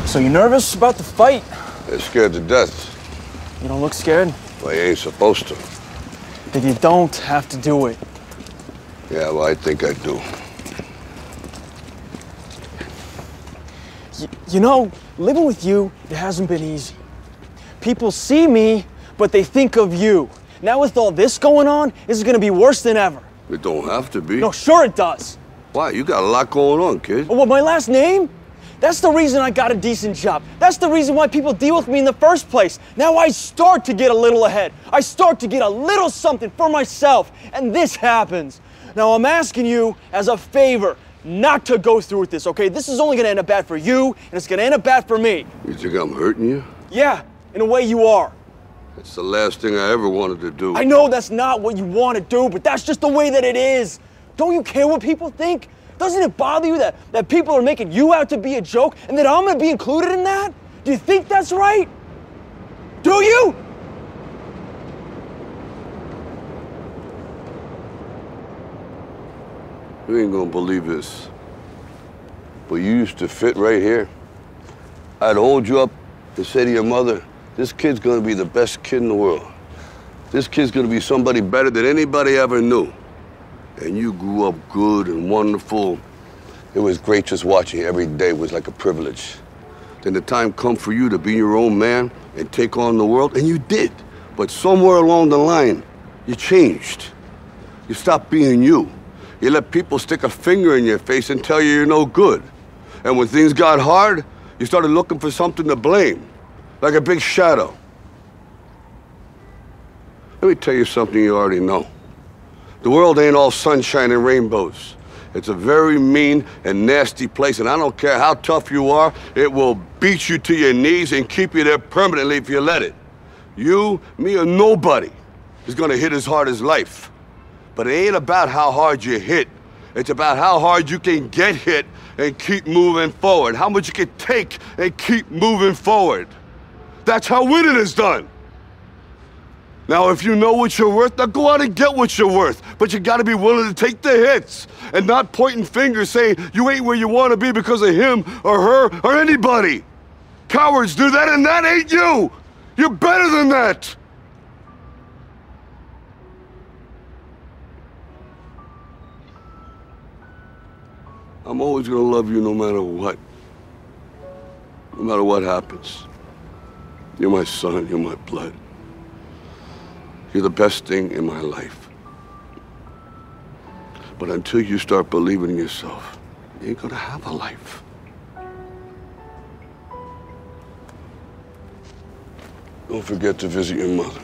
So you nervous about the fight? They're scared to death. You don't look scared? Well, you ain't supposed to. Then you don't have to do it. Yeah, well, I think I do. You know, living with you, it hasn't been easy. People see me, but they think of you. Now with all this going on, this is gonna be worse than ever. It don't have to be. No, sure it does. Why? You got a lot going on, kid. Oh, what, my last name? That's the reason I got a decent job. That's the reason why people deal with me in the first place. Now I start to get a little ahead. I start to get a little something for myself, and this happens. Now I'm asking you as a favor not to go through with this, okay? This is only gonna end up bad for you, and it's gonna end up bad for me. You think I'm hurting you? Yeah, in a way you are. That's the last thing I ever wanted to do. I know that's not what you want to do, but that's just the way that it is. Don't you care what people think? Doesn't it bother you that people are making you out to be a joke and that I'm gonna be included in that? Do you think that's right? Do you? You ain't gonna believe this, but you used to fit right here. I'd hold you up and say to your mother, this kid's gonna be the best kid in the world. This kid's gonna be somebody better than anybody ever knew. And you grew up good and wonderful. It was great just watching you every day. It was like a privilege. Then the time come for you to be your own man and take on the world, and you did. But somewhere along the line, you changed. You stopped being you. You let people stick a finger in your face and tell you you're no good. And when things got hard, you started looking for something to blame, like a big shadow. Let me tell you something you already know. The world ain't all sunshine and rainbows. It's a very mean and nasty place, and I don't care how tough you are, it will beat you to your knees and keep you there permanently if you let it. You, me, or nobody is gonna hit as hard as life. But it ain't about how hard you hit. It's about how hard you can get hit and keep moving forward. How much you can take and keep moving forward. That's how winning is done. Now, if you know what you're worth, now go out and get what you're worth. But you gotta be willing to take the hits and not pointing fingers saying you ain't where you wanna be because of him or her or anybody. Cowards do that, and that ain't you. You're better than that. I'm always gonna love you no matter what. No matter what happens. You're my son, you're my blood. You're the best thing in my life. But until you start believing in yourself, you ain't gonna have a life. Don't forget to visit your mother.